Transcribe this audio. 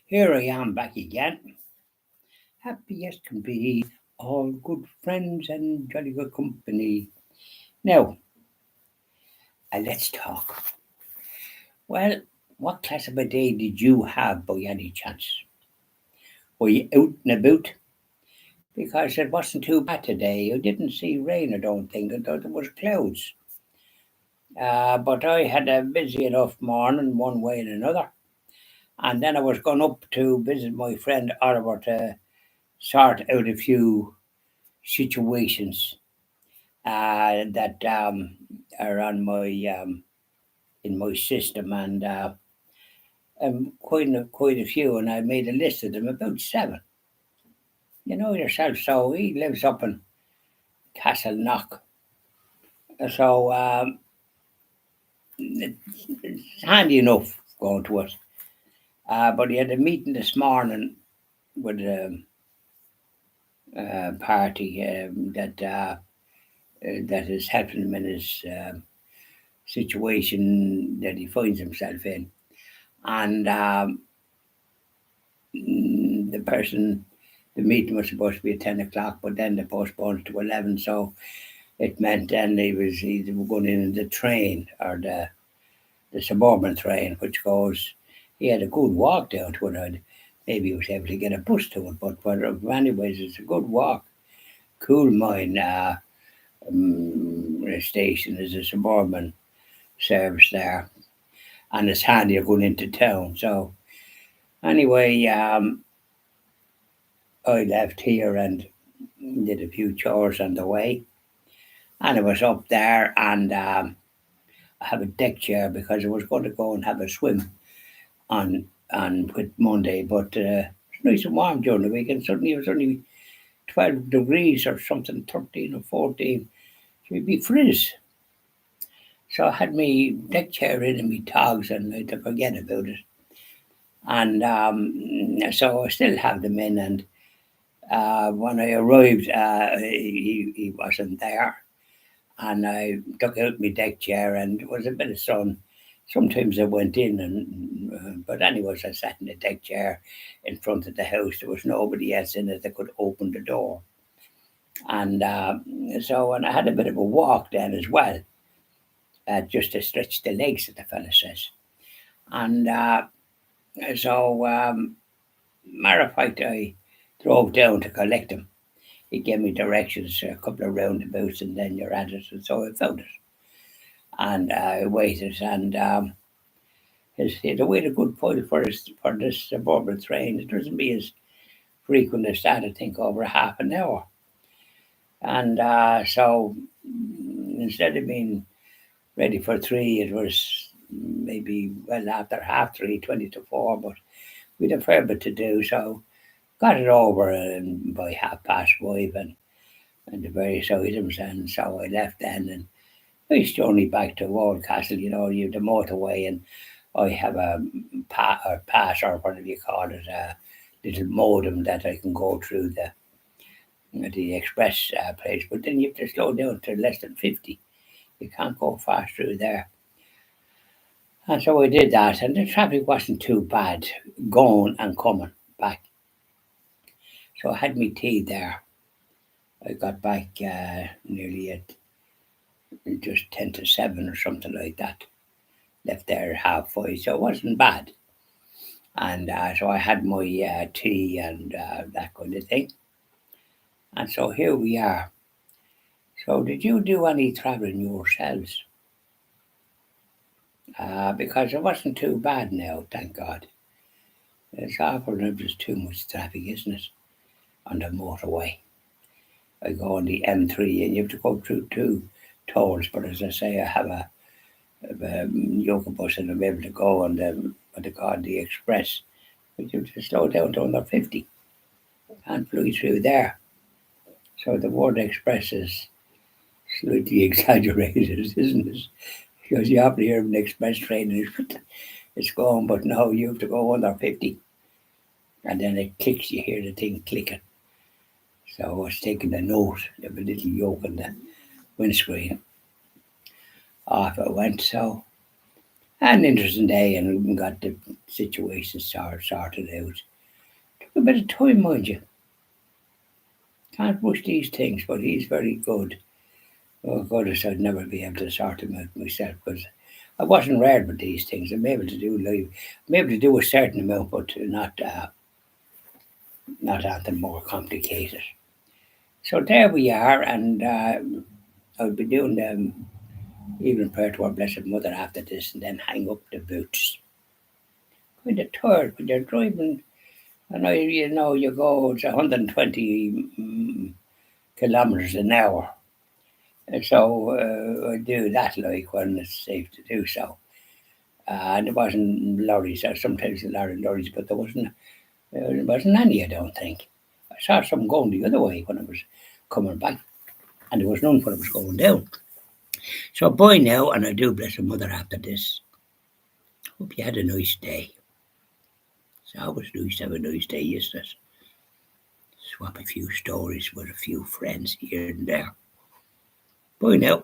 Here I am back again, happy as can be, all good friends and jolly good company. Now, let's talk. Well, what class of a day did you have by any chance? Were you out and about? Because it wasn't too bad today. I didn't see rain, I don't think, although there was clouds. But I had a busy enough morning, one way and another. And then I was going up to visit my friend Oliver to sort out a few situations that are on my in my system, and quite a few, and I made a list of them, about seven. You know yourself. So he lives up in Castleknock, so it's handy enough going to it. But he had a meeting this morning with a party that is helping him in his situation that he finds himself in, and the meeting was supposed to be at 10 o'clock, but then they postponed it to 11. So it meant then he was going in the train, or the suburban train, which goes. He had a good walk down to it. Maybe he was able to get a bus to it, but anyways, it's a good walk. Cool Mine station is a suburban service there, and it's handy going into town. So anyway, I left here and did a few chores on the way, and I was up there, and I have a deck chair because I was going to go and have a swim on with Monday, but it's nice and warm during the week, and suddenly it was only 12 degrees or something, 13 or 14. So it'd be frizz. So I had me deck chair in and me togs, and I had to forget about it. And so I still have them in, and when I arrived, he wasn't there, and I took out my deck chair, and it was a bit of sun. Sometimes I went in, and but anyways, I sat in the deck chair in front of the house. There was nobody else in it that could open the door, and and I had a bit of a walk then as well, just to stretch the legs, that the fella says. And so, matter of fact, I drove down to collect him. He gave me directions, a couple of roundabouts, and then you're at it. And so I found it. And I waited, and he'd waited a good while for this suburban train. It doesn't be as frequent as that, I think, over half an hour. And so instead of being ready for three, it was maybe well after half three, 20 to 4, but we'd a fair bit to do. So got it over by 5:30, and the various items, and so I left then, and I used to journey back to Oldcastle. You know, you the motorway, and I have a pass, or whatever you call it, a little modem that I can go through the express place. But then you have to slow down to less than 50. You can't go fast through there. And so I did that, and the traffic wasn't too bad going and coming back. So I had me tea there. I got back nearly at just 10 to 7 or something like that. Left there at 5:30, so it wasn't bad. And so I had my tea and that kind of thing. And so here we are. So did you do any travelling yourselves? Because it wasn't too bad now, thank God. It's awful when there's too much traffic, isn't it, on the motorway? I go on the M3, and you have to go through two tolls. But as I say, I have a yoga bus, and I'm able to go on what they call the express. But you have to slow down to under 50. Can't fly through there. So the word express is slightly exaggerated, isn't it? Because you often hear of an express train, and it's going, but no, you have to go under 50. And then it clicks, you hear the thing clicking. So I was taking a note of a little yoke on the windscreen. Off I went. So An interesting day, and we got the situation sorted out. Took a bit of time, mind you. Can't rush these things, but he's very good. Oh, goodness, I'd never be able to sort them out myself because I wasn't reared with these things. I'm able to do a certain amount, but not anything more complicated. So there we are, and I'll be doing the evening prayer to our Blessed Mother after this, and then hang up the boots. Kind of tired when you're driving. I know you go it's 120 kilometres an hour, and so I do that like when it's safe to do so. And there wasn't lorries. Sometimes a lot of lorries, but there wasn't any. I don't think. I saw some going the other way when I was coming back, and there was none when I was going down. So bye now, and I do bless the mother after this. Hope you had a nice day. It's always nice to have a nice day, isn't it? Swap a few stories with a few friends here and there. Bye now.